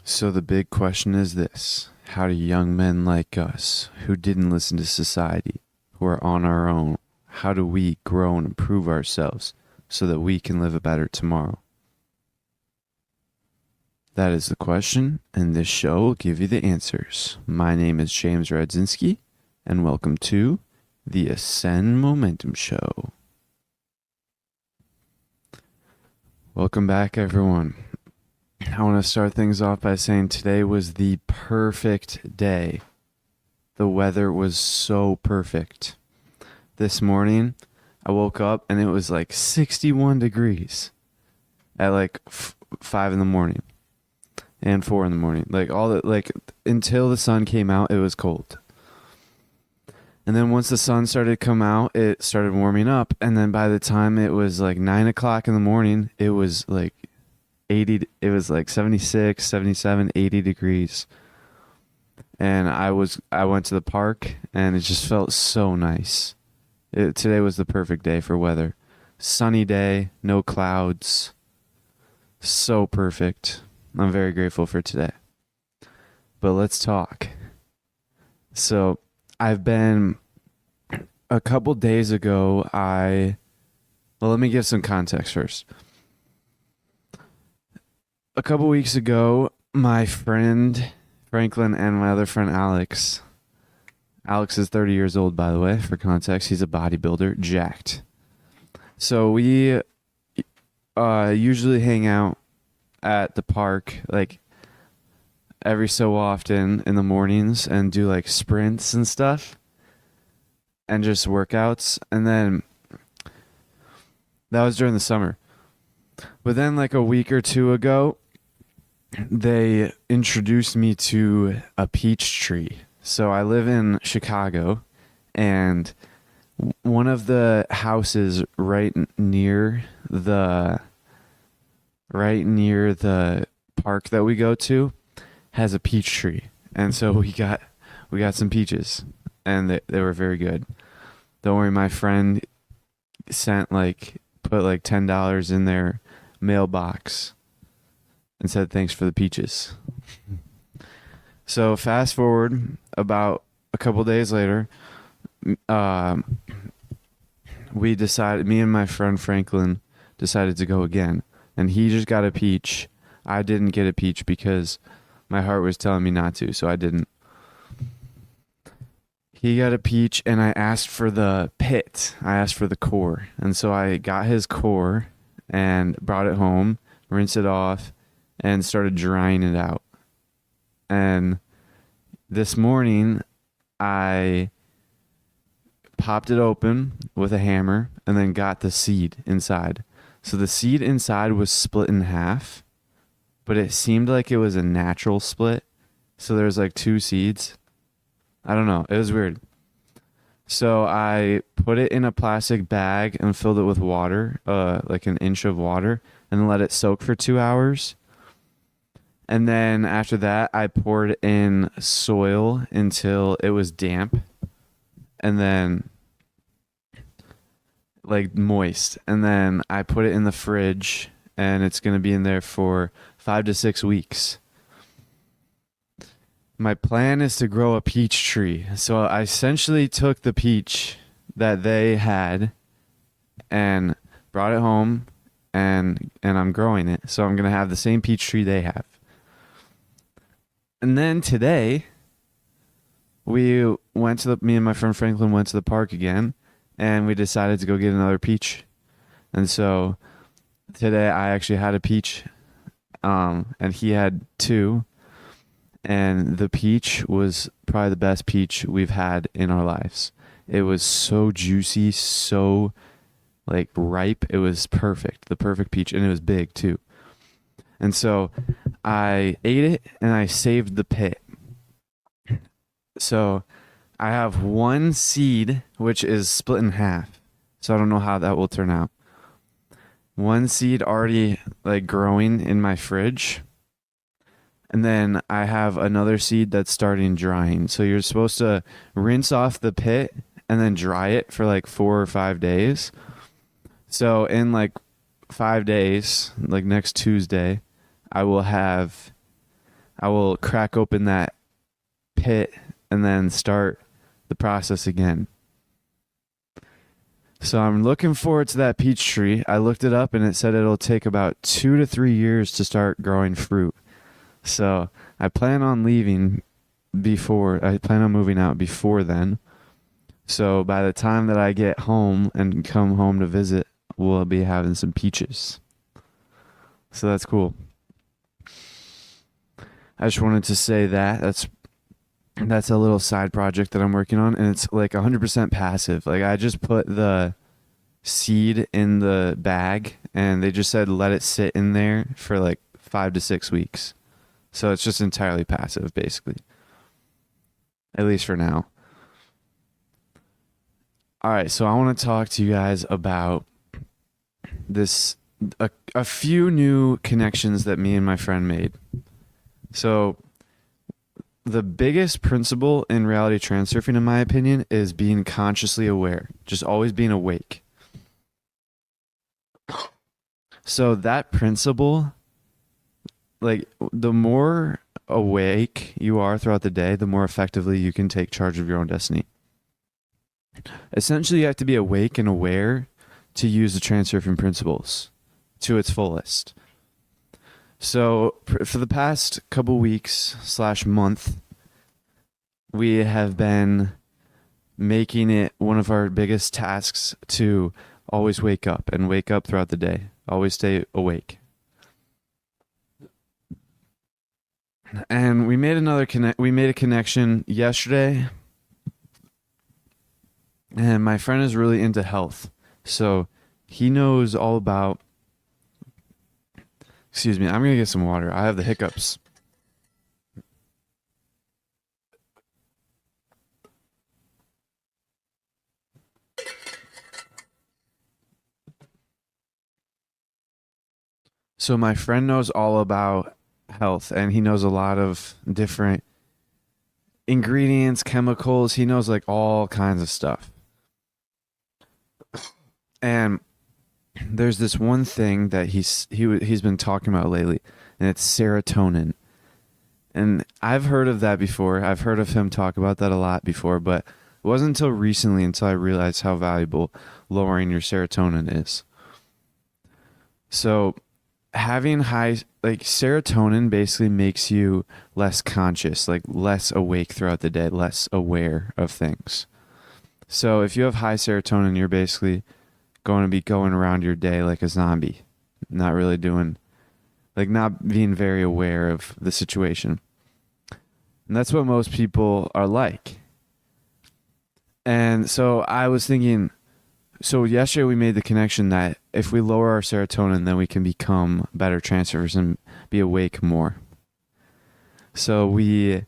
So the big question is this: how do young men like us, who didn't listen to society, who are on our own, how do we grow and improve ourselves so that we can live a better tomorrow? That is the question, and this show will give you the answers. My name is James Radzinski, and welcome to the Ascend Momentum Show. Welcome back, everyone. I want to start things off by saying today was the perfect day. The weather was so perfect. This morning, I woke up and it was like 61 degrees at like 5 in the morning and 4 in the morning. Until the sun came out, it was cold. And then once the sun started to come out, it started warming up. And then by the time it was like 9 o'clock in the morning, it was like 80, it was like 76, 77, 80 degrees. And I went to the park and it just felt so nice. Today was the perfect day for weather. Sunny day, no clouds. So perfect. I'm very grateful for today. But let's talk. So I've been, a couple days ago, let me give some context first. A couple weeks ago, my friend Franklin and my other friend Alex is 30 years old, by the way, for context. He's a bodybuilder, jacked. So we usually hang out at the park like every so often in the mornings and do like sprints and stuff and just workouts. And then that was during the summer. But then like a week or two ago, they introduced me to a peach tree. So I live in Chicago, and one of the houses right near the park that we go to has a peach tree. And so we got some peaches, and they were very good. Don't worry, my friend put like $10 in their mailbox and said thanks for the peaches. So fast forward about a couple days later, me and my friend Franklin decided to go again. And he just got a peach. I didn't get a peach because my heart was telling me not to, so I didn't. He got a peach, and I asked for the pit. I asked for the core. And so I got his core and brought it home, rinsed it off, and started drying it out. And this morning, I popped it open with a hammer and then got the seed inside. So the seed inside was split in half, but it seemed like it was a natural split. So there's like two seeds. I don't know. It was weird. So I put it in a plastic bag and filled it with water, like an inch of water, and let it soak for 2 hours. And then after that, I poured in soil until it was damp and then like moist. And then I put it in the fridge, and it's going to be in there for 5 to 6 weeks. My plan is to grow a peach tree. So I essentially took the peach that they had and brought it home, and I'm growing it. So I'm going to have the same peach tree they have. And then today, me and my friend Franklin went to the park again, and we decided to go get another peach. And so today I actually had a peach, and he had two. And the peach was probably the best peach we've had in our lives. It was so juicy, so like ripe. It was perfect, the perfect peach, and it was big too. And so I ate it and I saved the pit. So I have one seed, which is split in half. So I don't know how that will turn out. One seed already like growing in my fridge. And then I have another seed that's starting drying. So you're supposed to rinse off the pit and then dry it for like 4 or 5 days. So in like 5 days, like next Tuesday, I will have I will crack open that pit and then start the process again. So I'm looking forward to that peach tree. I looked it up and it said it'll take about 2 to 3 years to start growing fruit. So I plan on moving out before then. So by the time that I get home and come home to visit, we'll be having some peaches. So that's cool. I just wanted to say that's a little side project that I'm working on, and it's like 100% passive. Like I just put the seed in the bag and they just said let it sit in there for like 5 to 6 weeks. So it's just entirely passive basically. At least for now. All right, so I want to talk to you guys about a few new connections that me and my friend made. So the biggest principle in reality transurfing, in my opinion, is being consciously aware, just always being awake. So that principle, like the more awake you are throughout the day, the more effectively you can take charge of your own destiny. Essentially, you have to be awake and aware to use the transurfing principles to its fullest. So for the past couple weeks / month, we have been making it one of our biggest tasks to always wake up throughout the day. Always stay awake. And we made a connection yesterday. And my friend is really into health. So he knows all about... Excuse me, I'm going to get some water. I have the hiccups. So my friend knows all about health, and he knows a lot of different ingredients, chemicals. He knows like all kinds of stuff. And there's this one thing that he's been talking about lately, and it's serotonin. And I've heard of that before. I've heard of him talk about that a lot before, but it wasn't until recently until I realized how valuable lowering your serotonin is. So having serotonin basically makes you less conscious, like less awake throughout the day, less aware of things. So if you have high serotonin, you're basically going to be going around your day like a zombie, not being very aware of the situation. And that's what most people are like. And so I was thinking, so yesterday we made the connection that if we lower our serotonin, then we can become better transurfers and be awake more. So we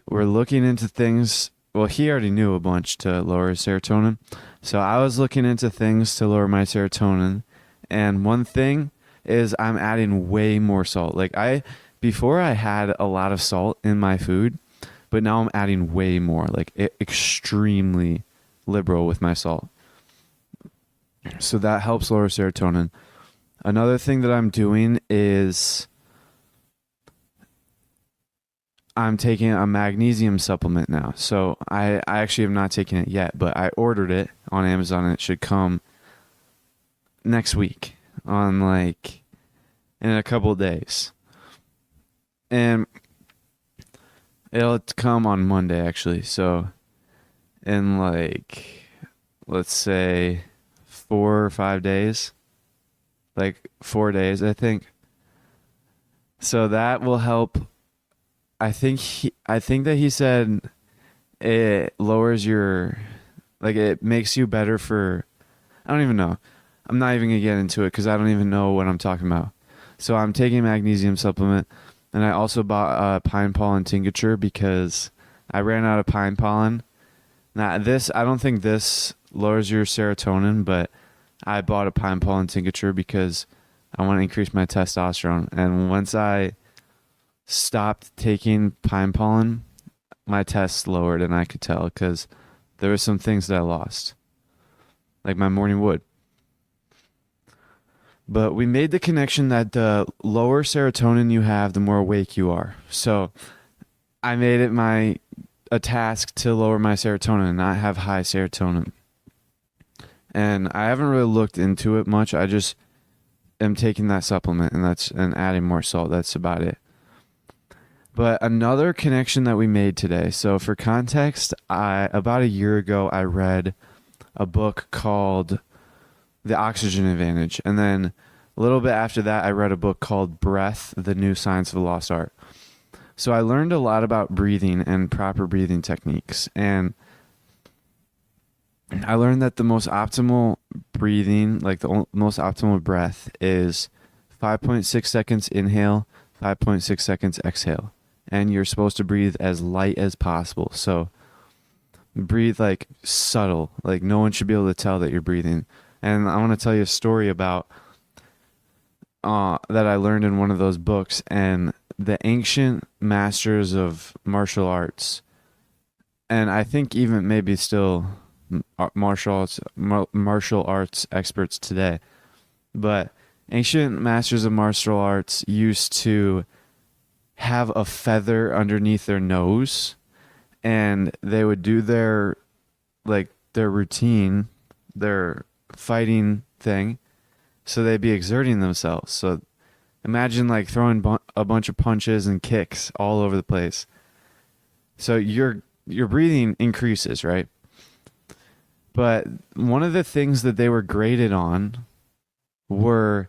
were looking into things. Well, he already knew a bunch to lower his serotonin. So I was looking into things to lower my serotonin. And one thing is I'm adding way more salt. Before I had a lot of salt in my food, but now I'm adding way more, extremely liberal with my salt. So that helps lower serotonin. Another thing that I'm doing is I'm taking a magnesium supplement now. So I actually have not taken it yet, but I ordered it on Amazon and it should come next week in a couple of days. And it'll come on Monday actually. So in let's say 4 or 5 days, 4 days, I think. So that will help. I think that he said it lowers it makes you better for, I don't even know. I'm not even going to get into it because I don't even know what I'm talking about. So I'm taking a magnesium supplement, and I also bought a pine pollen tincture because I ran out of pine pollen. Now I don't think this lowers your serotonin, but I bought a pine pollen tincture because I want to increase my testosterone. And once I stopped taking pine pollen, my tests lowered, and I could tell because there were some things that I lost, like my morning wood. But we made the connection that the lower serotonin you have, the more awake you are. So I made it a task to lower my serotonin and not have high serotonin. And I haven't really looked into it much. I just am taking that supplement and adding more salt. That's about it. But another connection that we made today. So for context, about a year ago I read a book called The Oxygen Advantage, and then a little bit after that I read a book called Breath: The New Science of the Lost Art. So I learned a lot about breathing and proper breathing techniques, and I learned that the most optimal breathing, like the most optimal breath, is 5.6 seconds inhale, 5.6 seconds exhale. And you're supposed to breathe as light as possible. So breathe like subtle, like no one should be able to tell that you're breathing. And I want to tell you a story about that I learned in one of those books. And the ancient masters of martial arts, and I think even maybe still martial arts experts today, but ancient masters of martial arts used to have a feather underneath their nose, and they would do their routine, their fighting thing, so they'd be exerting themselves. So imagine like throwing a bunch of punches and kicks all over the place. So your breathing increases, right? But one of the things that they were graded on was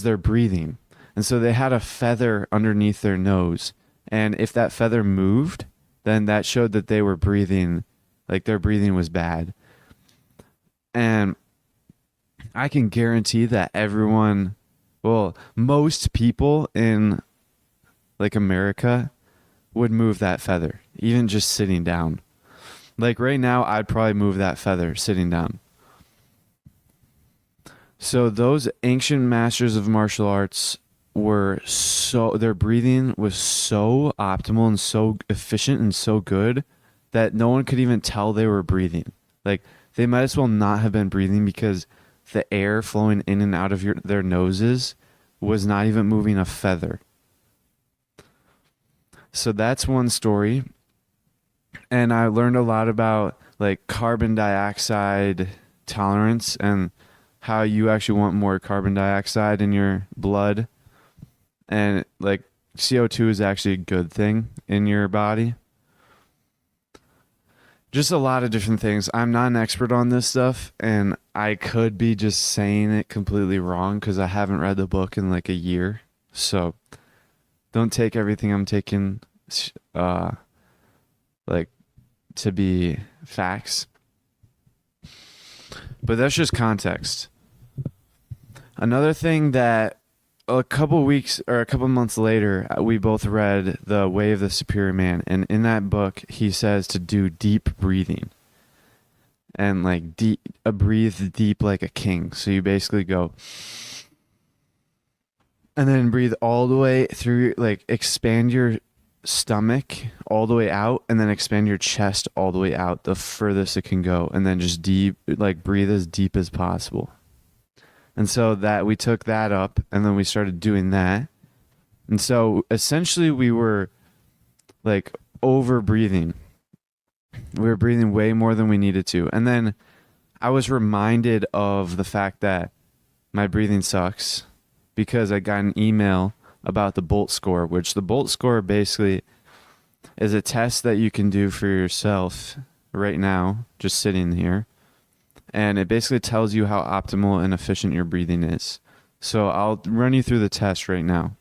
their breathing. And so they had a feather underneath their nose. And if that feather moved, then that showed that they were breathing, like their breathing was bad. And I can guarantee that most people in like America would move that feather, even just sitting down. Like right now, I'd probably move that feather sitting down. So those ancient masters of martial arts their breathing was so optimal and so efficient and so good that no one could even tell they were breathing. Like they might as well not have been breathing, because the air flowing in and out of their noses was not even moving a feather. So that's one story. And I learned a lot about like carbon dioxide tolerance and how you actually want more carbon dioxide in your blood. And like CO2 is actually a good thing in your body. Just a lot of different things. I'm not an expert on this stuff, and I could be just saying it completely wrong because I haven't read the book in like a year. So don't take everything I'm taking like to be facts. But that's just context. Another thing that a couple weeks or a couple months later, we both read The Way of the Superior Man. And in that book, he says to do deep breathing. And like breathe deep like a king. So you basically go, and then breathe all the way through, like expand your stomach all the way out, and then expand your chest all the way out, the furthest it can go. And then just breathe as deep as possible. And so that we took that up, and then we started doing that. And so essentially we were like over breathing. We were breathing way more than we needed to. And then I was reminded of the fact that my breathing sucks, because I got an email about the Bolt score, which the Bolt score basically is a test that you can do for yourself right now, just sitting here. And it basically tells you how optimal and efficient your breathing is. So I'll run you through the test right now.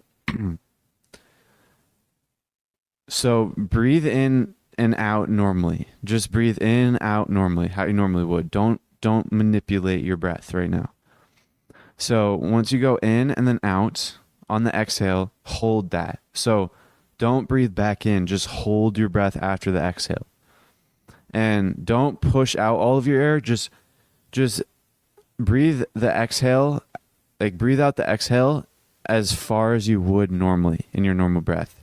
So breathe in and out normally. Just breathe in, out normally, how you normally would. Don't manipulate your breath right now. So once you go in and then out, on the exhale, hold that. So don't breathe back in. Just hold your breath after the exhale. And don't push out all of your air. Just breathe the exhale, like breathe out the exhale as far as you would normally in your normal breath.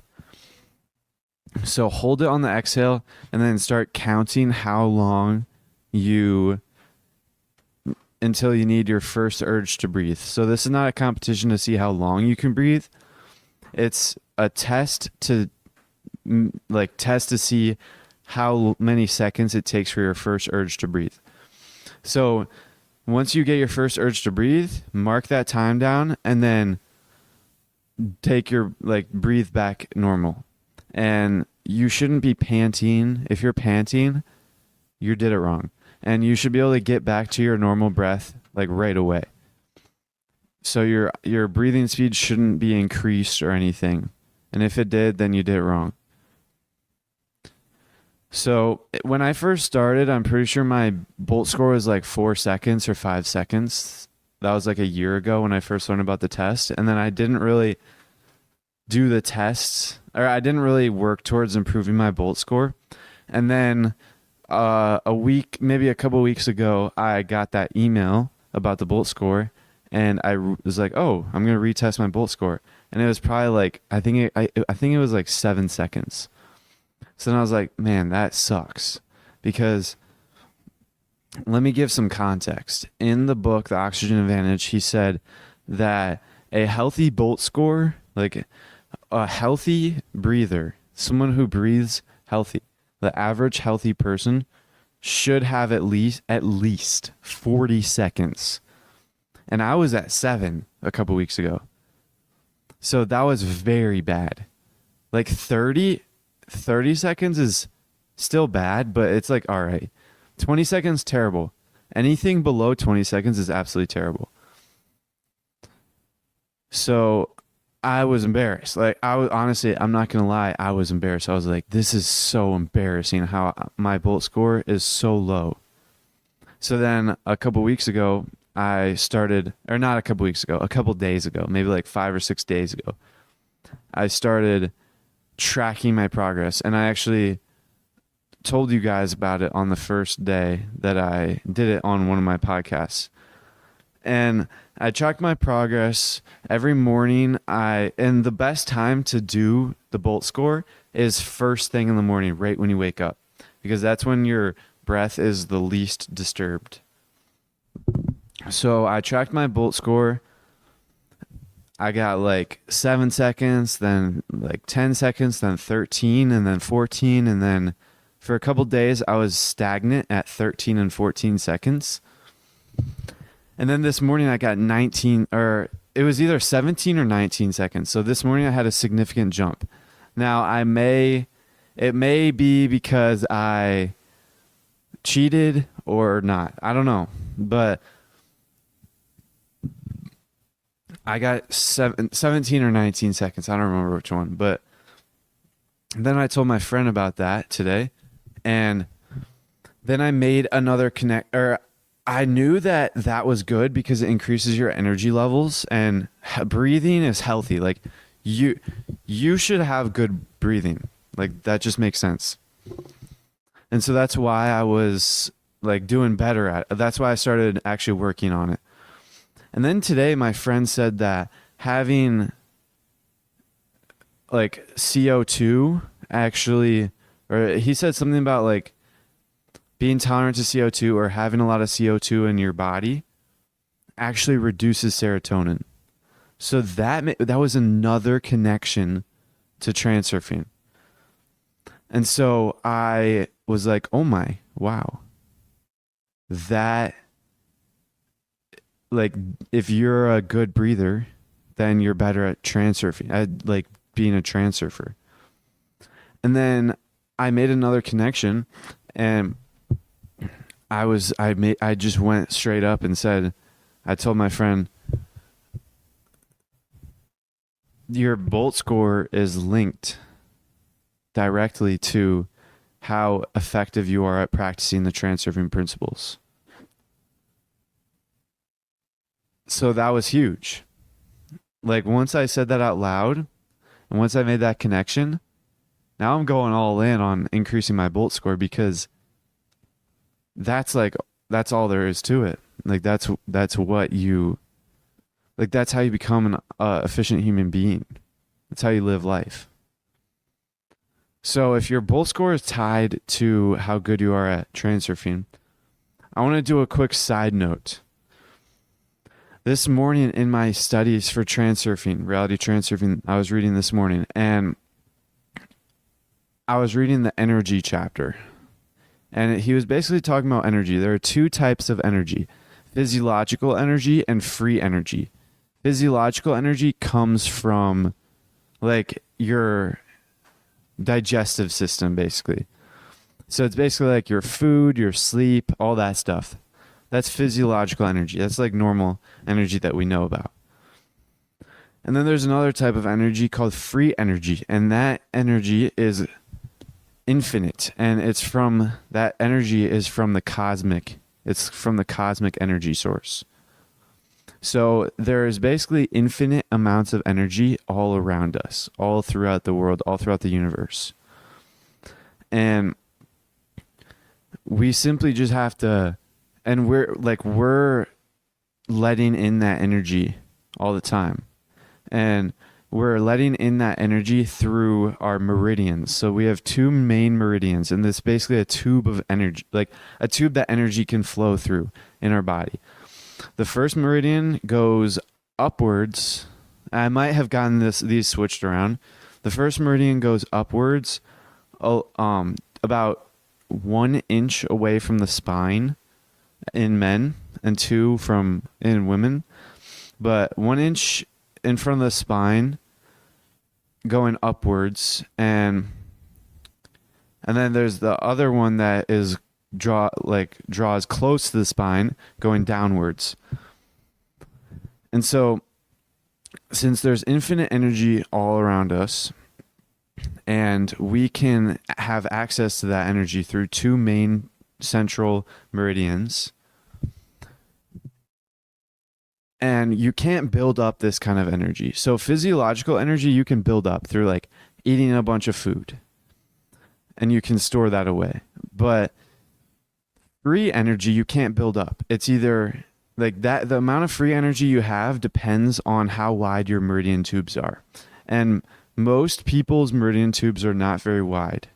So hold it on the exhale, and then start counting how long you until you need your first urge to breathe. So this is not a competition to see how long you can breathe. It's a test to see how many seconds it takes for your first urge to breathe. So once you get your first urge to breathe, mark that time down and then take your breathe back normal. And you shouldn't be panting. If you're panting, you did it wrong. And you should be able to get back to your normal breath right away. So your breathing speed shouldn't be increased or anything. And if it did, then you did it wrong. So when I first started, I'm pretty sure my Bolt score was 4 seconds or 5 seconds. That was a year ago when I first learned about the test. And then I didn't really do the tests, or I didn't really work towards improving my Bolt score. And then maybe a couple weeks ago, I got that email about the Bolt score, and I was like, "Oh, I'm gonna retest my Bolt score," and it was probably I think it was 7 seconds. So then I was like, "Man, that sucks," because let me give some context. In the book, The Oxygen Advantage, he said that a healthy Bolt score, a healthy breather, someone who breathes healthy, the average healthy person should have at least 40 seconds. And I was at 7 a couple weeks ago. So that was very bad. 30 seconds is still bad, but it's all right. 20 seconds, terrible. Anything below 20 seconds is absolutely terrible. So I was embarrassed. Honestly, I'm not going to lie, I was embarrassed. I was like, this is so embarrassing how my Bolt score is so low. So then a couple weeks ago, I started, or not a couple weeks ago, a couple days ago, maybe 5 or 6 days ago, I started tracking my progress. And I actually told you guys about it on the first day that I did it on one of my podcasts. And I track my progress every morning. And the best time to do the Bolt score is first thing in the morning, right when you wake up, because that's when your breath is the least disturbed. So I tracked my Bolt score. I got 7 seconds, then 10 seconds, then 13, and then 14. And then for a couple days, I was stagnant at 13 and 14 seconds. And then this morning I got 19, or it was either 17 or 19 seconds. So this morning I had a significant jump. Now it may be because I cheated or not. I don't know. But I got 17 or 19 seconds. I don't remember which one. But then I told my friend about that today. And then I made another I knew that was good because it increases your energy levels, and breathing is healthy. You should have good breathing. That just makes sense. And so that's why I was doing better at it. That's why I started actually working on it. And then today my friend said that having CO2 actually, or he said something about being tolerant to CO2 or having a lot of CO2 in your body actually reduces serotonin. So that was another connection to transurfing. And so I was like, oh my, wow. That, if you're a good breather, then you're better at transurfing, at being a transurfer. And then I made another connection, and I just went straight up and said, I told my friend, your Bolt score is linked directly to how effective you are at practicing the transurfing principles. So that was huge. Once I said that out loud, and once I made that connection, now I'm going all in on increasing my Bolt score, because that's all there is to it. That's what you, that's how you become an efficient human being. That's how you live life. So if your Bolt score is tied to how good you are at transurfing, I want to do a quick side note. This morning in my studies for transurfing, reality transurfing, I was reading this morning, and I was reading the energy chapter. And he was basically talking about energy. There are two types of energy: physiological energy and free energy. Physiological energy comes from like your digestive system, basically. So it's basically like your food, your sleep, all that stuff. That's physiological energy. That's like normal energy that we know about. And then there's another type of energy called free energy. And that energy is infinite. And that energy is from the cosmic. It's from the cosmic energy source. So there is basically infinite amounts of energy all around us, all throughout the world, all throughout the universe. And we simply just have to, and we're letting in that energy all the time. And we're letting in that energy through our meridians. So we have two main meridians, and this is basically a tube of energy, like a tube that energy can flow through in our body. The first meridian goes upwards. I might have gotten these switched around. The first meridian goes upwards, about 1 inch away from the spine in men, and 2 in women, but 1 inch in front of the spine, going upwards, and then there's the other one that is draws close to the spine, going downwards. And so, since there's infinite energy all around us, and we can have access to that energy through two main central meridians, and you can't build up this kind of energy. So physiological energy you can build up through like eating a bunch of food, and you can store that away. But free energy you can't build up. It's either like that, the amount of free energy you have depends on how wide your meridian tubes are. And most people's meridian tubes are not very wide.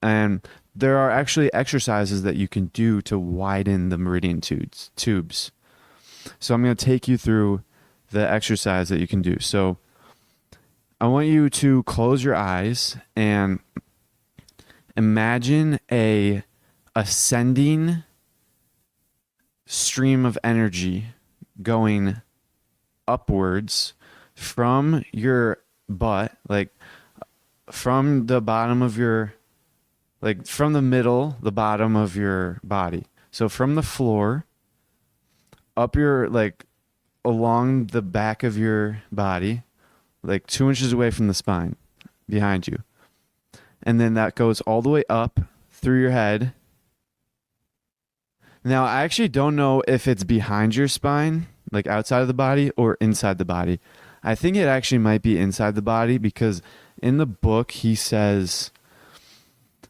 And there are actually exercises that you can do to widen the meridian tubes. So I'm going to take you through the exercise that you can do. So I want you to close your eyes and imagine a ascending stream of energy going upwards from your butt, like from the bottom of your, like from the middle, the bottom of your body. So from the floor up your, like along the back of your body, like 2 inches away from the spine behind you. And then that goes all the way up through your head. Now, I actually don't know if it's behind your spine, like outside of the body, or inside the body. I think it actually might be inside the body, because in the book he says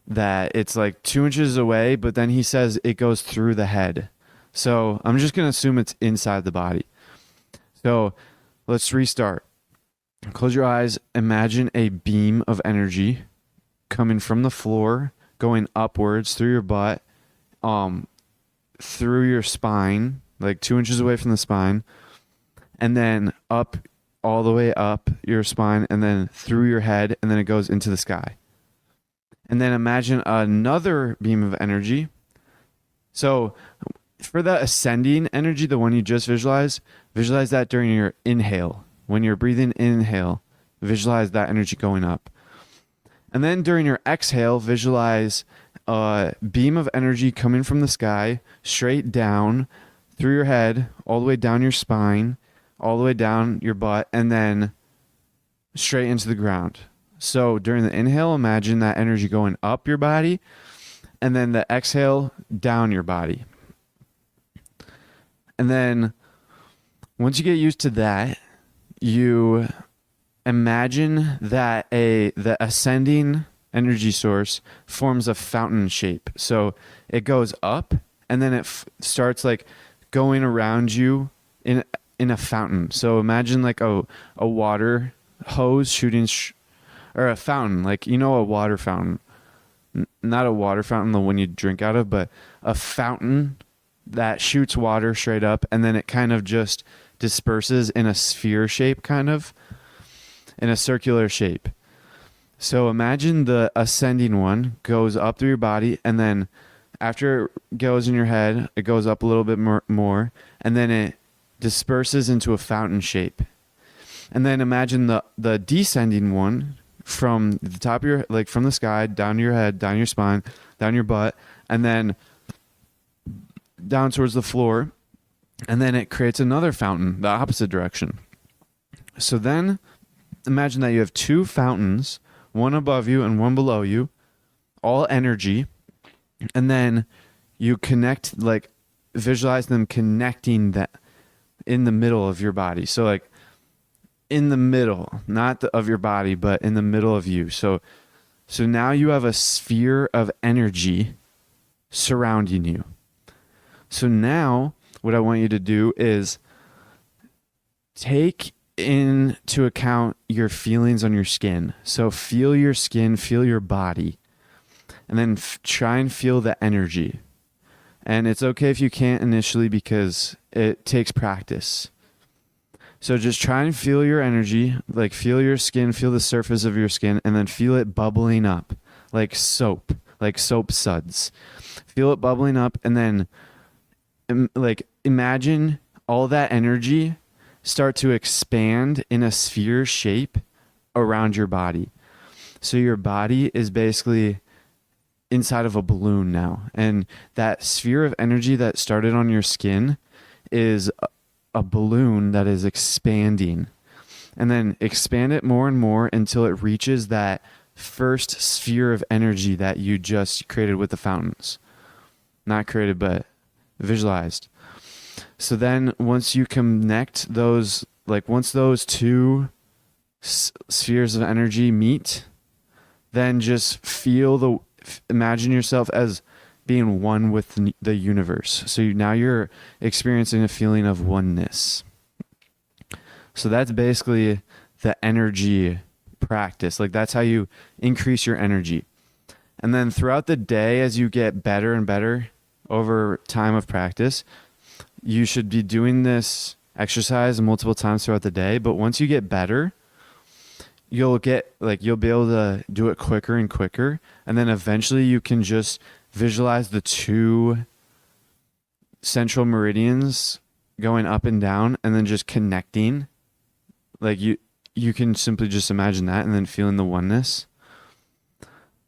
that it's like 2 inches away, but then he says it goes through the head. So I'm just going to assume it's inside the body. So let's restart. Close your eyes. Imagine a beam of energy coming from the floor, going upwards through your butt, through your spine, like 2 inches away from the spine, and then up, all the way up your spine, and then through your head, and then it goes into the sky. And then imagine another beam of energy. So for the ascending energy, the one you just visualize that during your inhale. When you're breathing inhale, visualize that energy going up. And then during your exhale, visualize a beam of energy coming from the sky, straight down through your head, all the way down your spine, all the way down your butt, and then straight into the ground. So during the inhale, imagine that energy going up your body, and then the exhale down your body. And then once you get used to that, you imagine that the ascending energy source forms a fountain shape. So it goes up, and then it starts like going around you in a fountain. So imagine like a water hose shooting, or a fountain, like, you know, a water fountain. Not a water fountain, the one you drink out of, but a fountain that shoots water straight up, and then it kind of just disperses in a sphere shape, kind of in a circular shape. So imagine the ascending one goes up through your body, and then after it goes in your head, it goes up a little bit more, and then it disperses into a fountain shape. And then imagine the descending one from the top of your, like from the sky, down your head, down your spine, down your butt, and then down towards the floor. And then it creates another fountain, the opposite direction. So then imagine that you have two fountains, one above you and one below you, all energy. And then you connect, like visualize them connecting that in the middle of your body. So like in the middle, not of your body, but in the middle of you. So now you have a sphere of energy surrounding you. So now what I want you to do is take into account your feelings on your skin. So feel your skin, feel your body, and then try and feel the energy. And it's okay if you can't initially because it takes practice. So just try and feel your energy, like feel your skin, feel the surface of your skin, and then feel it bubbling up like soap suds. Feel it bubbling up, and then like imagine all that energy start to expand in a sphere shape around your body. So your body is basically inside of a balloon now. And that sphere of energy that started on your skin is a balloon that is expanding. And then expand it more and more until it reaches that first sphere of energy that you just created with the fountains. Not created, but visualized. So then once you connect those, like once those two spheres of energy meet, then just imagine yourself as being one with the universe. So now you're experiencing a feeling of oneness. So that's basically the energy practice. Like that's how you increase your energy. And then throughout the day, as you get better and better over time of practice, you should be doing this exercise multiple times throughout the day. But once you get better, you'll be able to do it quicker and quicker. And then eventually you can just visualize the two central meridians going up and down and then just connecting. Like you can simply just imagine that and then feeling the oneness.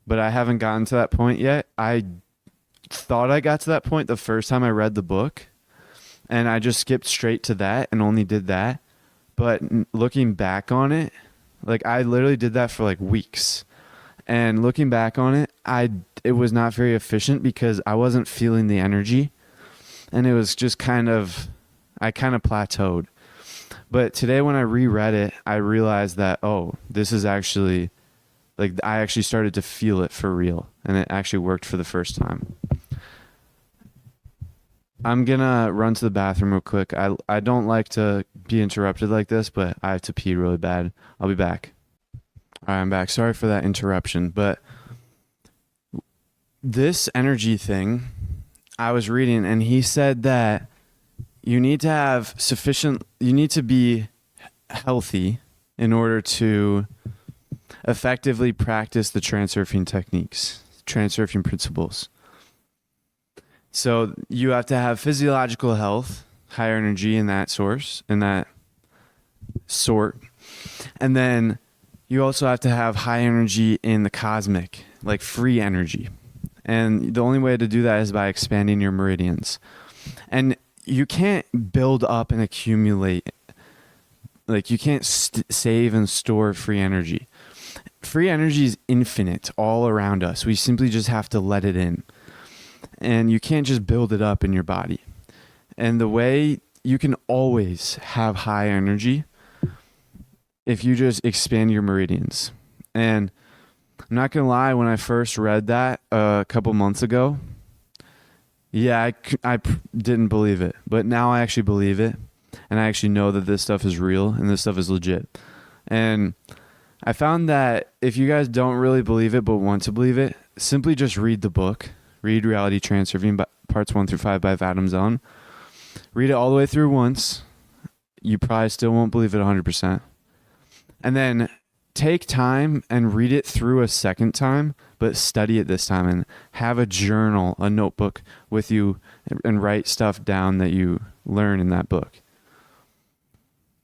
But I haven't gotten to that point yet. I thought I got to that point the first time I read the book, and I just skipped straight to that and only did that. But looking back on it, like I literally did that for like weeks. And looking back on it, it was not very efficient because I wasn't feeling the energy. And it was just I kind of plateaued. But today when I reread it, I realized that, oh, this is actually, like I actually started to feel it for real. And it actually worked for the first time. I'm going to run to the bathroom real quick. I don't like to be interrupted like this, but I have to pee really bad. I'll be back. All right, I'm back. Sorry for that interruption. But this energy thing, I was reading, and he said that you need to be healthy in order to effectively practice the transurfing techniques, transurfing principles. So you have to have physiological health, higher energy in that sort. And then you also have to have high energy in the cosmic, like free energy. And the only way to do that is by expanding your meridians. And you can't build up and accumulate, like you can't save and store free energy. Free energy is infinite all around us. We simply just have to let it in. And you can't just build it up in your body. And the way you can always have high energy if you just expand your meridians. And I'm not going to lie, when I first read that a couple months ago, yeah, I didn't believe it. But now I actually believe it. And I actually know that this stuff is real and this stuff is legit. And I found that if you guys don't really believe it but want to believe it, simply just read the book. Read Reality Transurfing, parts 1 through 5 by Vadim Zelen. Read it all the way through once. you probably still won't believe it 100%. And then take time and read it through a second time, but study it this time and have a journal, a notebook with you, and write stuff down that you learn in that book.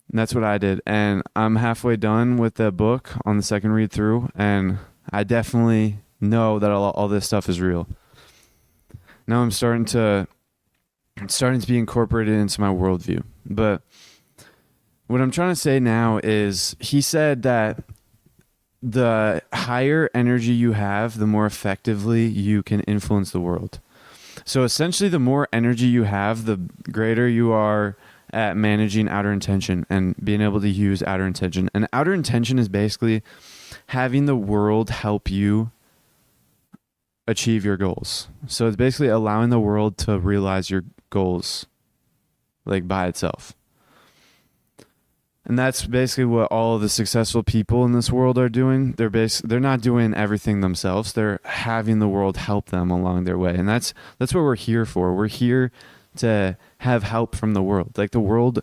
And that's what I did. And I'm halfway done with the book on the second read through, and I definitely know that all this stuff is real. Now it's starting to be incorporated into my worldview. But what I'm trying to say now is, he said that the higher energy you have, the more effectively you can influence the world. So essentially, the more energy you have, the greater you are at managing outer intention and being able to use outer intention. And outer intention is basically having the world help you achieve your goals. So it's basically allowing the world to realize your goals, like, by itself. And that's basically what all of the successful people in this world are doing. They're not doing everything themselves. They're having the world help them along their way. And that's what we're here for. We're here to have help from the world. Like, the world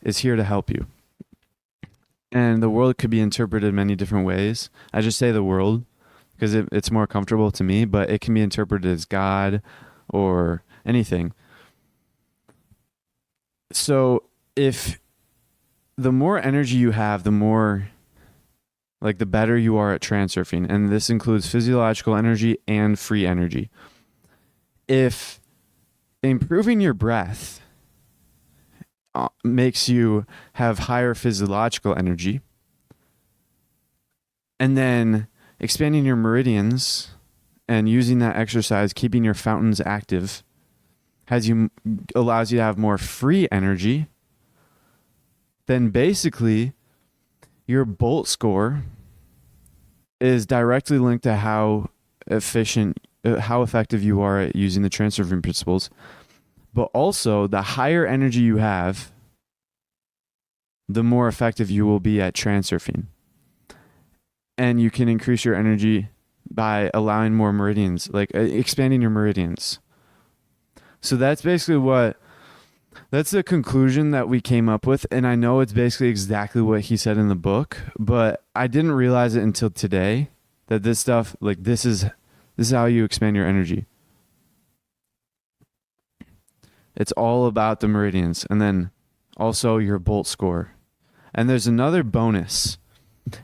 is here to help you. And the world could be interpreted many different ways. I just say the world because it's more comfortable to me, but it can be interpreted as God or anything. So if the more energy you have, the more, like, the better you are at transurfing. And this includes physiological energy and free energy. If improving your breath makes you have higher physiological energy, and then expanding your meridians and using that exercise, keeping your fountains active, allows you to have more free energy, then basically your Bolt score is directly linked to how effective you are at using the transurfing principles. But also, the higher energy you have, the more effective you will be at transurfing. And you can increase your energy by allowing more meridians, like expanding your meridians. So that's basically that's the conclusion that we came up with. And I know it's basically exactly what he said in the book, but I didn't realize it until today that this stuff, like, this is how you expand your energy. It's all about the meridians, and then also your Bolt score. And there's another bonus.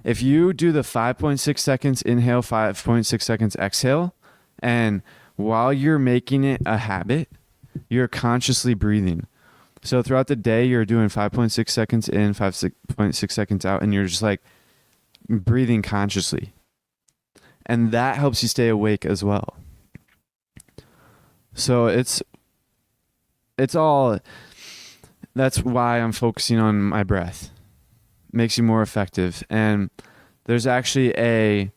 If you do the 5.6 seconds inhale, 5.6 seconds exhale, and while you're making it a habit, you're consciously breathing. So throughout the day, you're doing 5.6 seconds in, 5.6 seconds out, and you're just, like, breathing consciously. And that helps you stay awake as well. So that's why I'm focusing on my breath. Makes you more effective. And there's actually a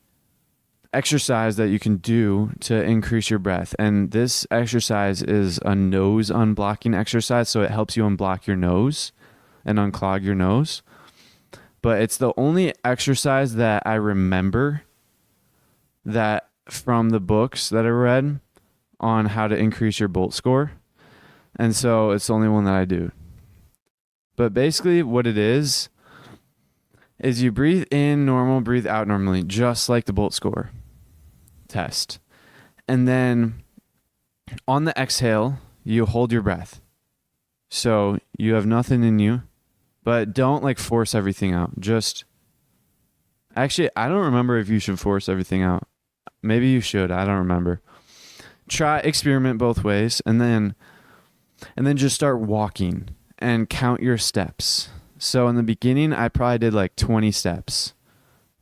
exercise that you can do to increase your breath. And this exercise is a nose unblocking exercise. So it helps you unblock your nose and unclog your nose. But it's the only exercise that I remember that from the books that I read on how to increase your Bolt score. And so it's the only one that I do. But basically what it is you breathe in normal, breathe out normally, just like the Bolt score test. And then on the exhale, you hold your breath. So you have nothing in you, but don't, like, force everything out. Actually, I don't remember if you should force everything out. Maybe you should. I don't remember. Experiment both ways, and then just start walking and count your steps. So in the beginning, I probably did like 20 steps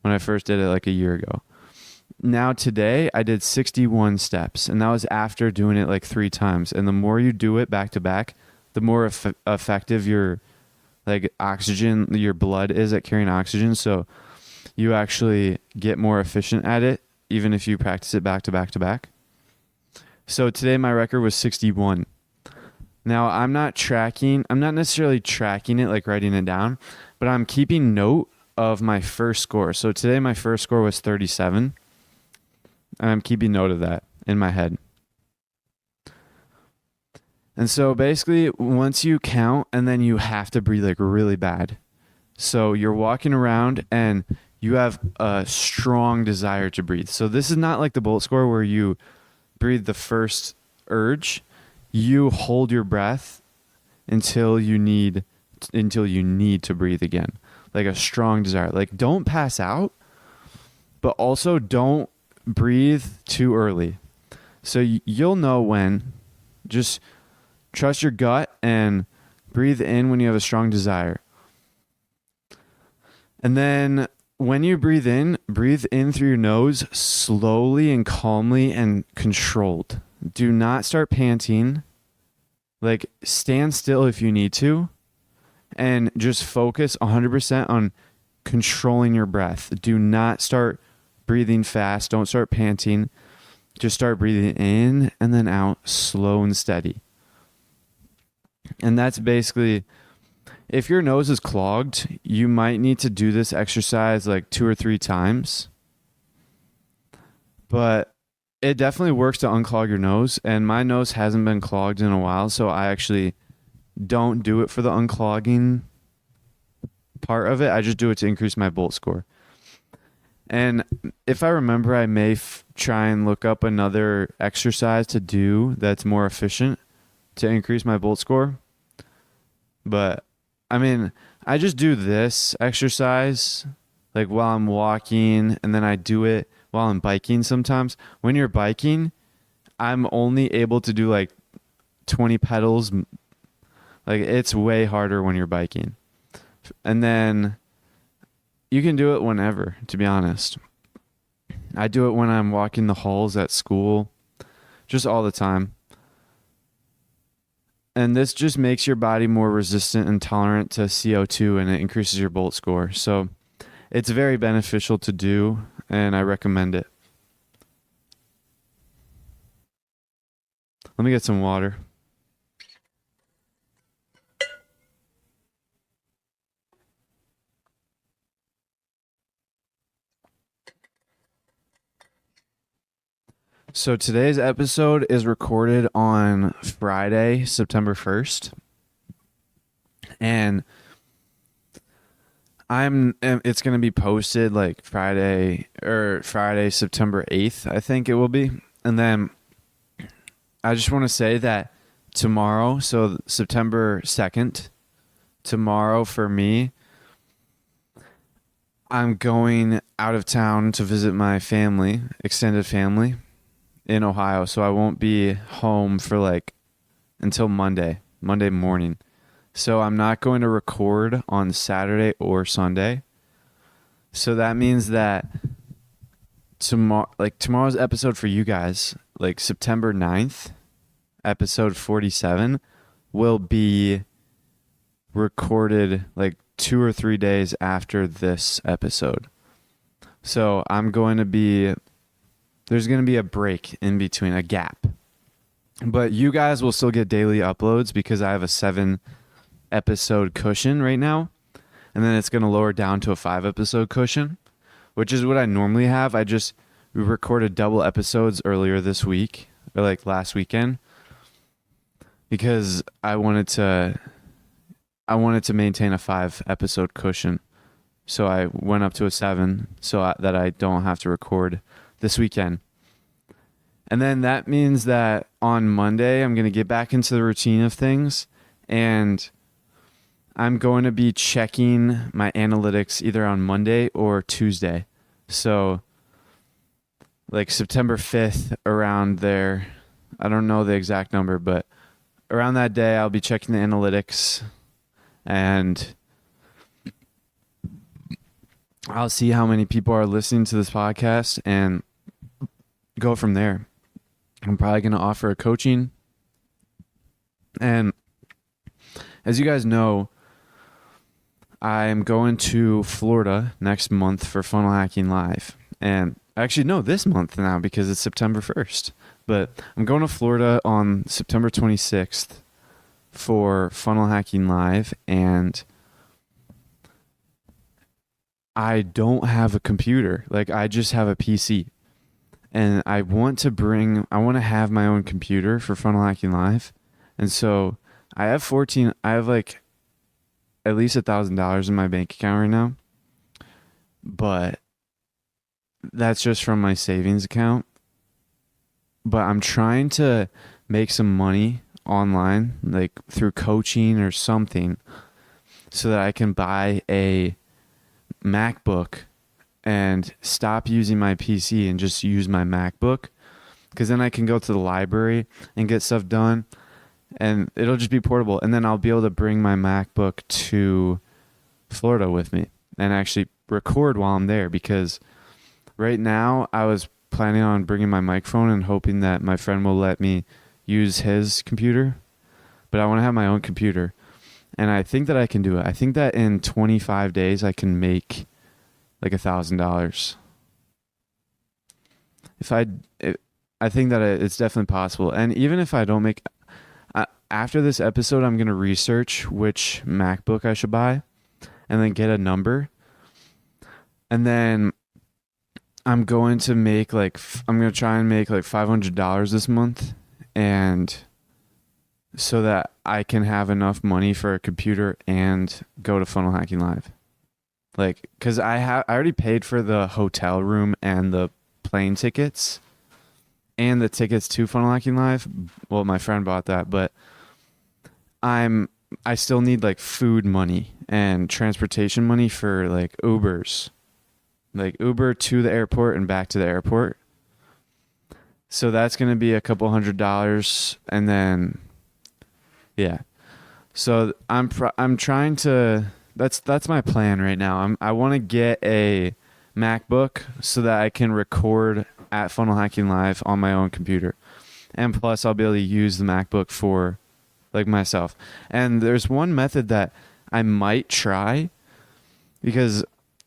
when I first did it like a year ago. Now today, I did 61 steps, and that was after doing it like 3 times. And the more you do it back to back, the more effective your, like, oxygen, your blood is at carrying oxygen. So you actually get more efficient at it, even if you practice it back to back to back. So today my record was 61. Now I'm not necessarily tracking it, like writing it down, but I'm keeping note of my first score. So today my first score was 37, and I'm keeping note of that in my head. And so basically, once you count, and then you have to breathe like really bad. So you're walking around and you have a strong desire to breathe. So this is not like the bullet score where you breathe the first urge. You hold your breath until you need to breathe again. Like a strong desire. Like don't pass out, but also don't breathe too early. So you'll know when. Just trust your gut and breathe in when you have a strong desire. And then when you breathe in through your nose slowly and calmly and controlled. Do not start panting. Like stand still if you need to and just focus 100% on controlling your breath. Do not start breathing fast. Don't start panting. Just start breathing in and then out, slow and steady. And that's basically, if your nose is clogged, you might need to do this exercise like 2 or 3 times. But it definitely works to unclog your nose. And my nose hasn't been clogged in a while, so I actually don't do it for the unclogging part of it. I just do it to increase my bolt score. And if I remember, I may try and look up another exercise to do that's more efficient to increase my bolt score. But I mean, I just do this exercise like while I'm walking, and then I do it while I'm biking sometimes. When you're biking, I'm only able to do like 20 pedals. Like it's way harder when you're biking. And then you can do it whenever, to be honest. I do it when I'm walking the halls at school, just all the time. And this just makes your body more resistant and tolerant to CO2, and it increases your bolt score. So it's very beneficial to do, and I recommend it. Let me get some water. So today's episode is recorded on Friday, September 1st. And it's going to be posted like Friday, September 8th, I think it will be. And then I just want to say that tomorrow, so September 2nd, tomorrow for me, I'm going out of town to visit my family, extended family in Ohio. So I won't be home for like until Monday morning. So I'm not going to record on Saturday or Sunday. So that means that tomorrow's episode for you guys, like September 9th, episode 47, will be recorded like 2 or 3 days after this episode. So there's going to be a break in between, a gap. But you guys will still get daily uploads because I have a 7-episode cushion right now. And then it's going to lower down to a 5-episode cushion, which is what I normally have. We recorded double episodes earlier this week, or like last weekend, because I wanted to maintain a 5-episode cushion. So I went up to a 7 that I don't have to record this weekend. And then that means that on Monday, I'm going to get back into the routine of things, and I'm going to be checking my analytics either on Monday or Tuesday. So like September 5th, around there, I don't know the exact number, but around that day, I'll be checking the analytics, and I'll see how many people are listening to this podcast and go from there. I'm probably going to offer a coaching. And as you guys know, I'm going to Florida next month for Funnel Hacking Live. And actually, no, this month now because it's September 1st. But I'm going to Florida on September 26th for Funnel Hacking Live. And I don't have a computer. Like, I just have a PC. And I want to have my own computer for Funnel Hacking Live. And so I have like at least $1,000 in my bank account right now, but that's just from my savings account. But I'm trying to make some money online, like through coaching or something, so that I can buy a MacBook and stop using my PC and just use my MacBook. Because then I can go to the library and get stuff done, and it'll just be portable. And then I'll be able to bring my MacBook to Florida with me and actually record while I'm there. Because right now I was planning on bringing my microphone and hoping that my friend will let me use his computer, but I want to have my own computer. And I think that I can do it. I think that in 25 days I can make like $1,000. If I, I think that it's definitely possible. And even if I don't make, after this episode, I'm going to research which MacBook I should buy and then get a number. And then I'm going to make I'm going to try and make like $500 this month. And so that I can have enough money for a computer and go to Funnel Hacking Live. Like, cause I already paid for the hotel room and the plane tickets and the tickets to Funnel Hacking Live. Well, my friend bought that, but I still need like food money and transportation money for like Ubers, like Uber to the airport and back to the airport. So that's going to be a couple $100. And then, yeah. So I'm trying to, that's my plan right now. I want to get a MacBook so that I can record at Funnel Hacking Live on my own computer. And plus I'll be able to use the MacBook for like myself. And there's one method that I might try because,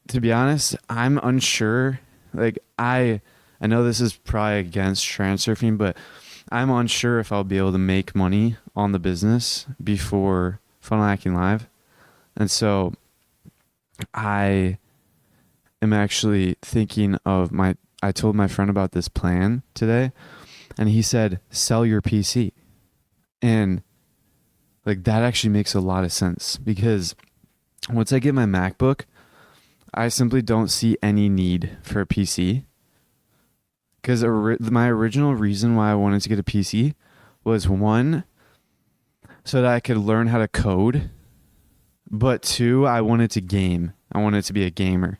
to be honest, I'm unsure. Like I know this is probably against Transurfing, but I'm unsure if I'll be able to make money on the business before Funnel Hacking Live. And so I am actually thinking of I told my friend about this plan today, and he said, sell your PC. And like that actually makes a lot of sense because once I get my MacBook, I simply don't see any need for a PC. Because my original reason why I wanted to get a PC was, one, so that I could learn how to code, but two, I wanted to game. I wanted to be a gamer.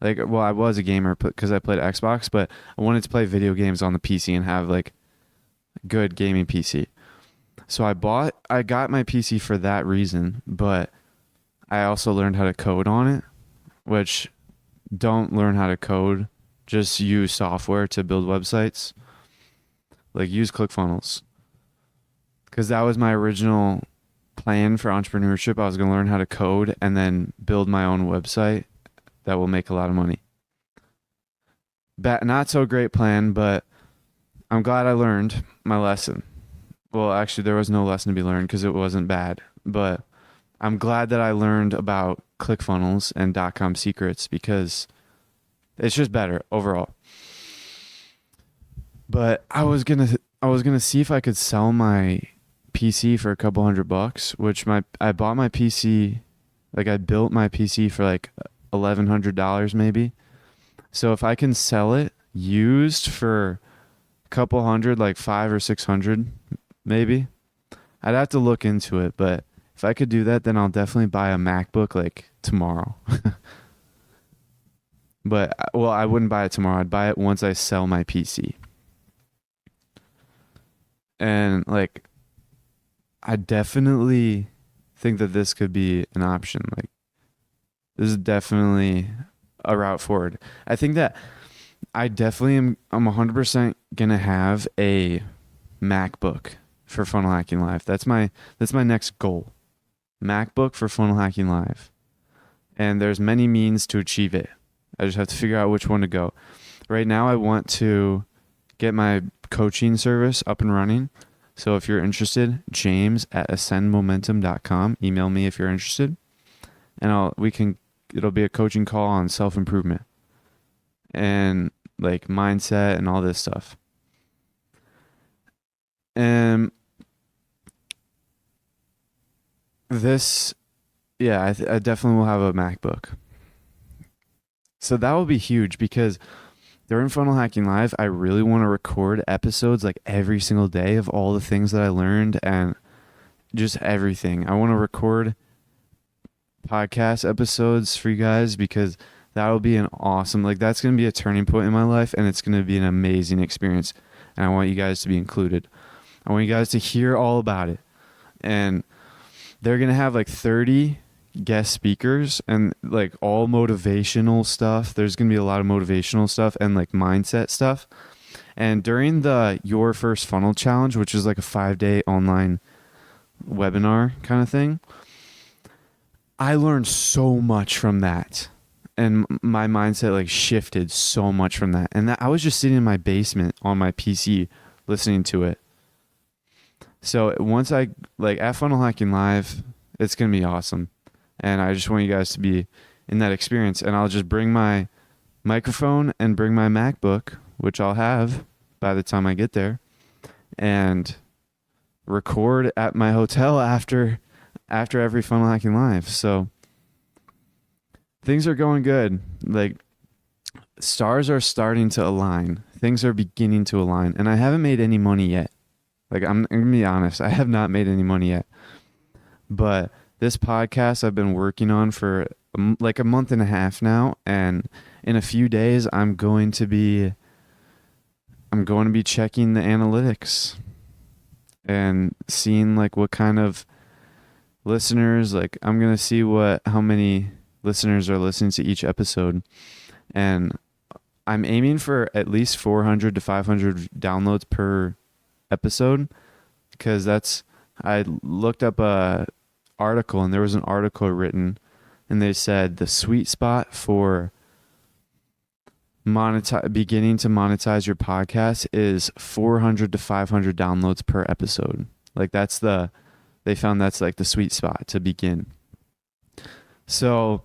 Like, well, I was a gamer because I played Xbox, but I wanted to play video games on the PC and have like a good gaming PC. So I got my PC for that reason, but I also learned how to code on it, which don't learn how to code. Just use software to build websites. Like use ClickFunnels. Because that was my original plan for entrepreneurship. I was going to learn how to code and then build my own website that will make a lot of money. Not so great plan, but I'm glad I learned my lesson. Well, actually, there was no lesson to be learned because it wasn't bad. But I'm glad that I learned about ClickFunnels and .com secrets because it's just better overall. But I was gonna see if I could sell my PC for a couple $100, which I bought my PC, like I built my PC for like $1,100 maybe. So if I can sell it used for a couple hundred, like 500 or 600 maybe, I'd have to look into it. But if I could do that, then I'll definitely buy a MacBook like tomorrow. But, well, I wouldn't buy it tomorrow. I'd buy it once I sell my PC. And, like, I definitely think that this could be an option. Like, this is definitely a route forward. I think that I'm 100% going to have a MacBook for Funnel Hacking Live. That's my next goal. MacBook for Funnel Hacking Live. And there's many means to achieve it. I just have to figure out which one to go. Right now, I want to get my coaching service up and running. So if you're interested, james@ascendmomentum.com. Email me if you're interested. And it'll be a coaching call on self-improvement and like mindset and all this stuff. And This, yeah, I definitely will have a MacBook. So that will be huge because during Funnel Hacking Live, I really want to record episodes like every single day of all the things that I learned and just everything. I want to record podcast episodes for you guys because that will be an awesome, like, that's going to be a turning point in my life and it's going to be an amazing experience. And I want you guys to be included. I want you guys to hear all about it. And they're going to have like 30 guest speakers and like all motivational stuff. There's going to be a lot of motivational stuff and like mindset stuff. And during the Your First Funnel Challenge, which is like a 5-day online webinar kind of thing, I learned so much from that. And my mindset like shifted so much from that. And that, I was just sitting in my basement on my PC listening to it. So once I like at Funnel Hacking Live, it's going to be awesome. And I just want you guys to be in that experience. And I'll just bring my microphone and bring my MacBook, which I'll have by the time I get there, and record at my hotel after every Funnel Hacking Live. So things are going good. Like, stars are starting to align. Things are beginning to align. And I haven't made any money yet. Like, I'm going to be honest. I have not made any money yet. But this podcast I've been working on for like a month and a half now. And in a few days, I'm going to be checking the analytics and seeing like what kind of listeners, like I'm going to see how many listeners are listening to each episode. And I'm aiming for at least 400 to 500 downloads per episode, because I looked up a article and there was an article written and they said the sweet spot for beginning to monetize your podcast is 400 to 500 downloads per episode. Like they found that's like the sweet spot to begin. So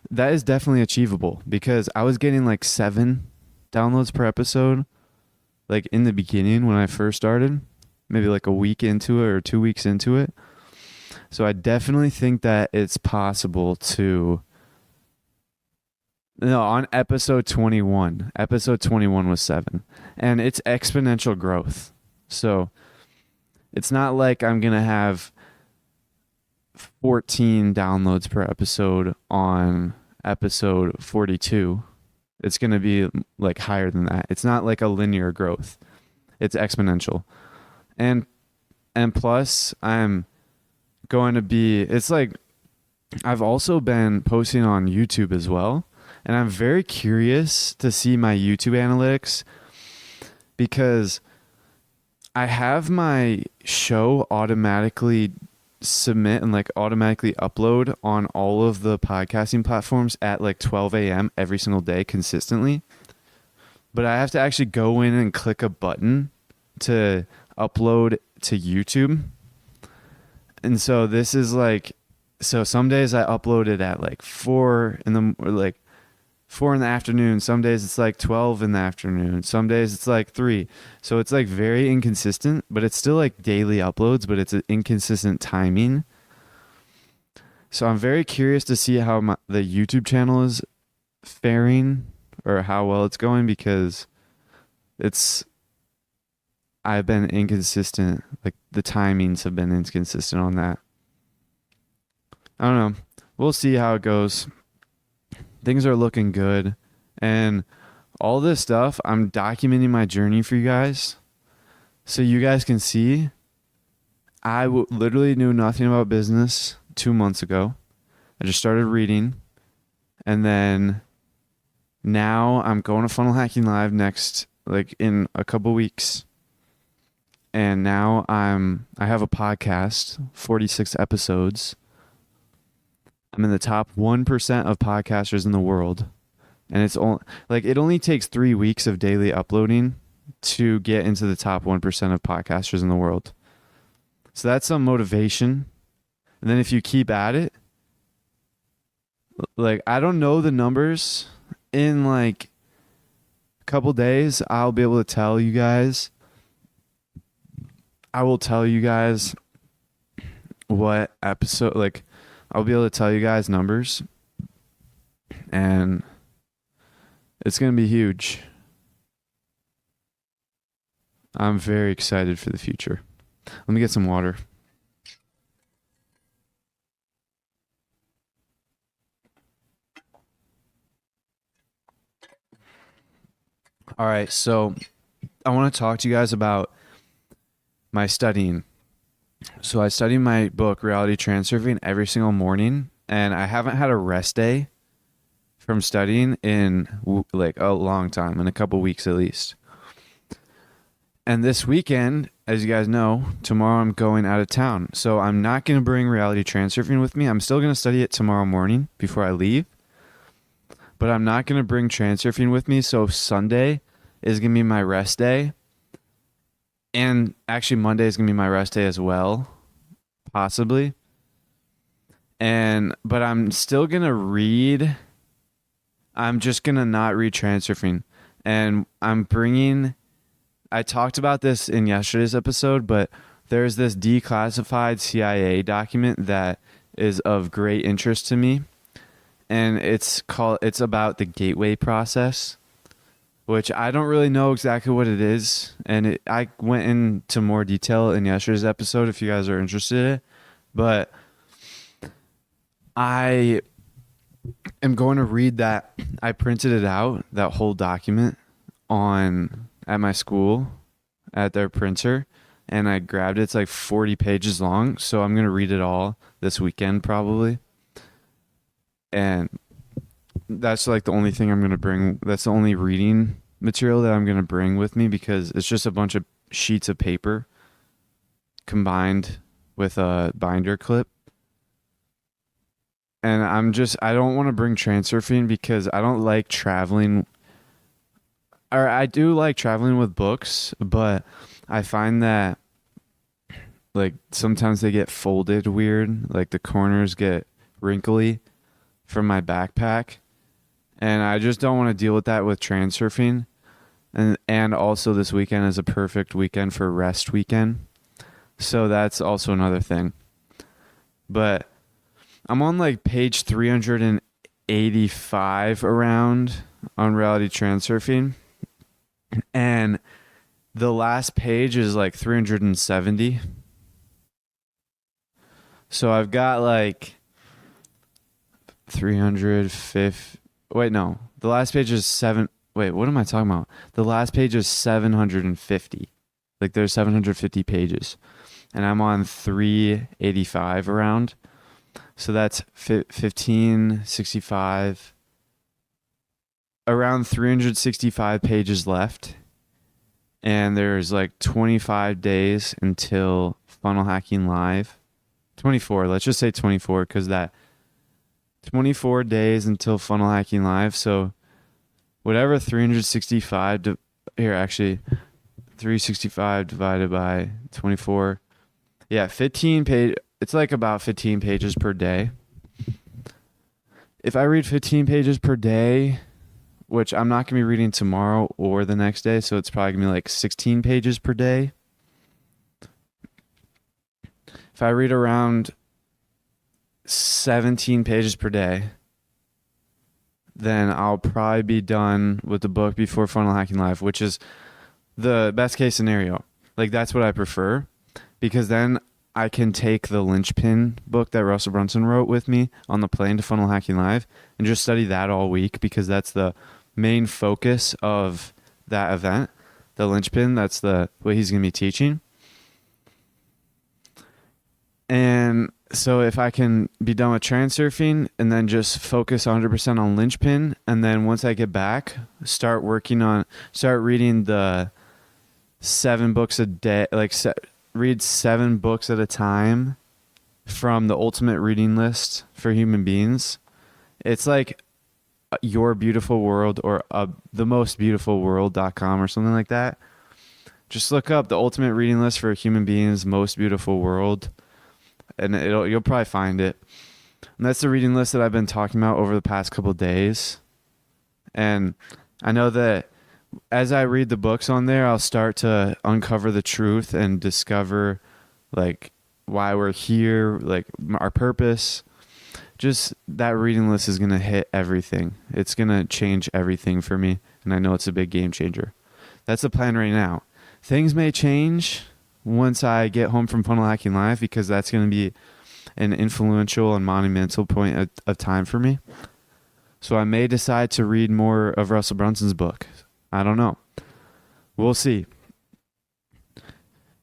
that is definitely achievable, because I was getting like 7 downloads per episode like in the beginning when I first started, maybe like a week into it or 2 weeks into it. So I definitely think that it's possible to, no, on episode 21 was 7, and it's exponential growth. So it's not like I'm going to have 14 downloads per episode on episode 42. It's going to be like higher than that. It's not like a linear growth. It's exponential. And plus I'm going to be, it's like, I've also been posting on YouTube as well. And I'm very curious to see my YouTube analytics, because I have my show automatically submit and like automatically upload on all of the podcasting platforms at like 12 a.m. every single day consistently. But I have to actually go in and click a button to upload to YouTube. And so this is like, so some days I upload it at like 4 in the afternoon. Some days it's like 12 in the afternoon. Some days it's like 3. So it's like very inconsistent, but it's still like daily uploads, but it's an inconsistent timing. So I'm very curious to see how the YouTube channel is faring, or how well it's going, because I've been inconsistent. Like the timings have been inconsistent on that. I don't know. We'll see how it goes. Things are looking good. And all this stuff, I'm documenting my journey for you guys, so you guys can see. I literally knew nothing about business 2 months ago. I just started reading. And then now I'm going to Funnel Hacking Live next, like in a couple weeks. And now I have a podcast, 46 episodes. I'm in the top 1% of podcasters in the world. And it's only like, it only takes 3 weeks of daily uploading to get into the top 1% of podcasters in the world. So that's some motivation. And then if you keep at it, like, I don't know the numbers. In like a couple days, I'll be able to tell you guys. I will tell you guys what episode, like, I'll be able to tell you guys numbers, and it's going to be huge. I'm very excited for the future. Let me get some water. All right, so I want to talk to you guys about my studying. So I study my book, Reality Transurfing, every single morning, and I haven't had a rest day from studying in like a long time, in a couple weeks at least. And this weekend, as you guys know, tomorrow I'm going out of town. So I'm not going to bring Reality Transurfing with me. I'm still going to study it tomorrow morning before I leave. But I'm not going to bring Transurfing with me. So Sunday is going to be my rest day. And actually Monday is going to be my rest day as well, possibly. But I'm still going to read. I'm just going to not read Transurfing. And I talked about this in yesterday's episode, but there's this declassified CIA document that is of great interest to me. And it's about the gateway process, which I don't really know exactly what it is. And I went into more detail in yesterday's episode if you guys are interested in it. But I am going to read that. I printed it out, that whole document, at my school at their printer, and I grabbed it. It's like 40 pages long, so I'm going to read it all this weekend probably. And that's like the only thing I'm going to bring. That's the only reading material that I'm going to bring with me, because it's just a bunch of sheets of paper combined with a binder clip. And I don't want to bring Transurfing because I don't like traveling. Or I do like traveling with books, but I find that like sometimes they get folded weird, like the corners get wrinkly from my backpack, and I just don't want to deal with that with Transurfing. And also this weekend is a perfect weekend for rest weekend, so that's also another thing. But I'm on like page 385 around on Reality Transurfing. And the last page is like 370. So I've got like 350. Wait, no. The last page is Wait, what am I talking about? The last page is 750. Like there's 750 pages. And I'm on 385 around. So that's 1565. Around 365 pages left, and there's like 25 days until Funnel Hacking Live. 24, let's just say 24, because that 24 days until Funnel Hacking Live. So whatever 365 365 divided by 24, 15 page. It's like about 15 pages per day. If I read 15 pages per day, which I'm not going to be reading tomorrow or the next day, so it's probably going to be like 16 pages per day. If I read around 17 pages per day, then I'll probably be done with the book before Funnel Hacking Live, which is the best case scenario. Like that's what I prefer, because then I can take the Linchpin book that Russell Brunson wrote with me on the plane to Funnel Hacking Live and just study that all week, because that's the main focus of that event. The Linchpin, that's what he's going to be teaching. And so if I can be done with Transurfing and then just focus 100% on Linchpin, and then once I get back, start reading the 7 books a day, read 7 books at a time from the ultimate reading list for human beings. It's like Your Beautiful World or themostbeautifulworld.com or something like that. Just look up the ultimate reading list for human beings, most beautiful world, and you'll probably find it. And that's the reading list that I've been talking about over the past couple of days. And I know that as I read the books on there, I'll start to uncover the truth and discover like why we're here, like our purpose. Just that reading list is going to hit everything. It's going to change everything for me. And I know it's a big game changer. That's the plan right now. Things may change once I get home from Funnel Hacking Live, because that's going to be an influential and monumental point of time for me. So I may decide to read more of Russell Brunson's book. I don't know. We'll see.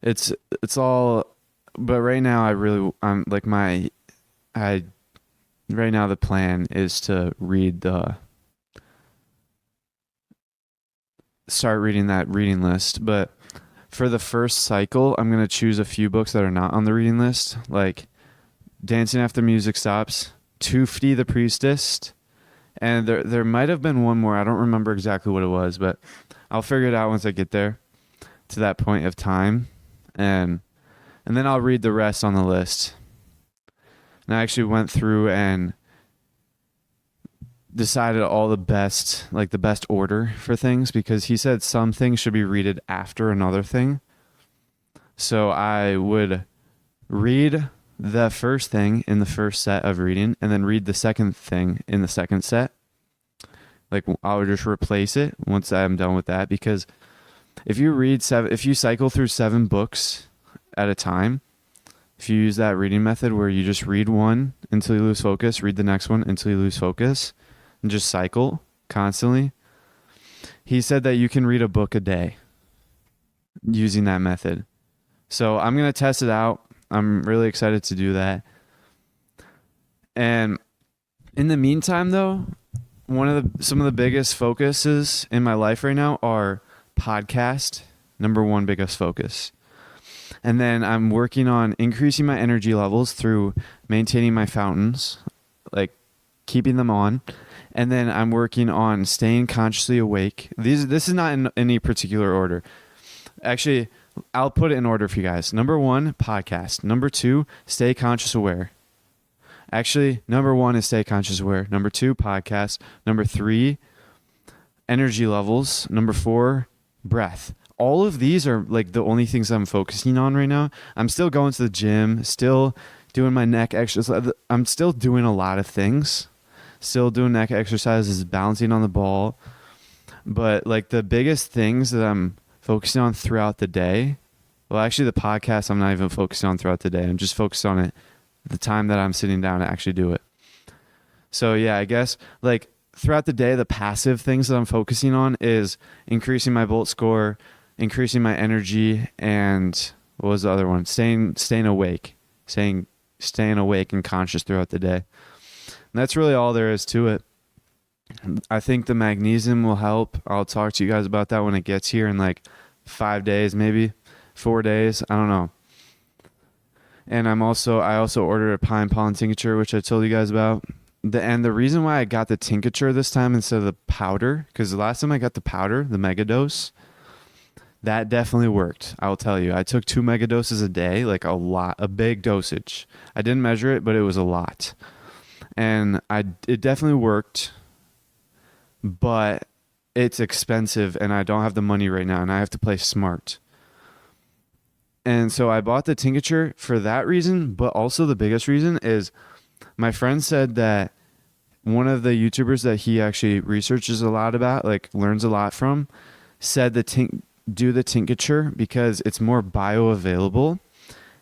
It's all, but right now right now the plan is to start reading that reading list. But for the first cycle, I'm going to choose a few books that are not on the reading list, like Dancing After Music Stops, Tufti the Priestess, and there might have been one more. I don't remember exactly what it was, but I'll figure it out once I get there to that point of time. And then I'll read the rest on the list. And I actually went through and decided all the best order for things, because he said some things should be read after another thing. So I would read the first thing in the first set of reading, and then read the second thing in the second set. Like, I would just replace it once I'm done with that, because if you cycle through 7 books at a time, if you use that reading method where you just read one until you lose focus, read the next one until you lose focus, and just cycle constantly, he said that you can read a book a day using that method. So I'm going to test it out. I'm really excited to do that. And in the meantime, though, some of the biggest focuses in my life right now are podcast, number one biggest focus. And then I'm working on increasing my energy levels through maintaining my fountains, like keeping them on. And then I'm working on staying consciously awake. This is not in any particular order. Actually, I'll put it in order for you guys. Number 1, podcast. Number 2, stay conscious aware. Actually, number 1 is stay conscious aware. Number 2, podcast. Number 3, energy levels. Number 4, breath. All of these are like the only things I'm focusing on right now. I'm still going to the gym, still doing my neck exercise. I'm still doing a lot of things. Still doing neck exercises, balancing on the ball. But like the biggest things that I'm focusing on throughout the day, well, actually the podcast I'm not even focusing on throughout the day. I'm just focused on it the time that I'm sitting down to actually do it. So yeah, I guess like throughout the day, the passive things that I'm focusing on is increasing my Bolt score, increasing my energy, and what was the other one? Staying awake, staying awake and conscious throughout the day. And that's really all there is to it. I think the magnesium will help. I'll talk to you guys about that when it gets here in like 5 days, maybe 4 days. I don't know. And I also ordered a pine pollen tincture, which I told you guys about. And the reason why I got the tincture this time instead of the powder, because the last time I got the powder, the mega dose, that definitely worked. I'll tell you. I took 2 mega doses a day, like a big dosage. I didn't measure it, but it was a lot. And it definitely worked, but it's expensive and I don't have the money right now and I have to play smart. And so I bought the tincture for that reason, but also the biggest reason is my friend said that one of the YouTubers that he actually researches a lot about, like learns a lot from, said do the tincture because it's more bioavailable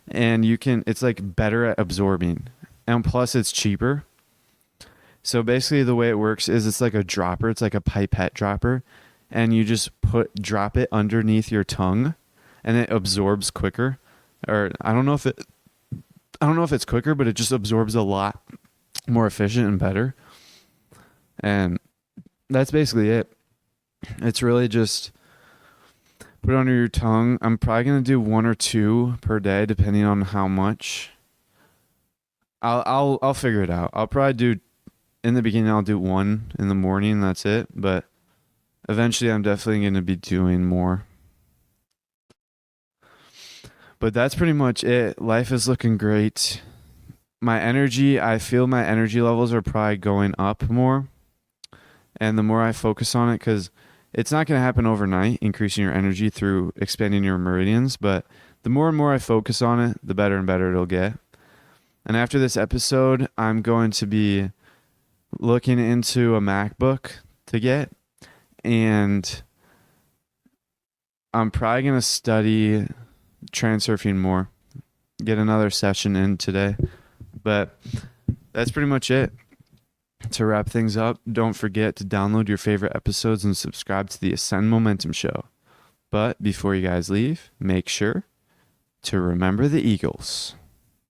and it's like better at absorbing, and plus it's cheaper. So basically the way it works is it's like a dropper. It's like a pipette dropper, and you just drop it underneath your tongue and it absorbs quicker. Or I don't know if it's quicker, but it just absorbs a lot more efficient and better. And that's basically it. It's really just put it under your tongue. I'm probably going to do 1 or 2 per day depending on how much. I'll figure it out. I'll probably do, in the beginning, I'll do 1 in the morning, and that's it. But eventually, I'm definitely going to be doing more. But that's pretty much it. Life is looking great. I feel my energy levels are probably going up more. And the more I focus on it, because it's not going to happen overnight, increasing your energy through expanding your meridians. But the more and more I focus on it, the better and better it'll get. And after this episode, I'm going to be looking into a MacBook to get, and I'm probably going to study transurfing more, get another session in today. But that's pretty much it. To wrap things up, don't forget to download your favorite episodes and subscribe to the Ascend Momentum Show. But before you guys leave, make sure to remember the Eagles.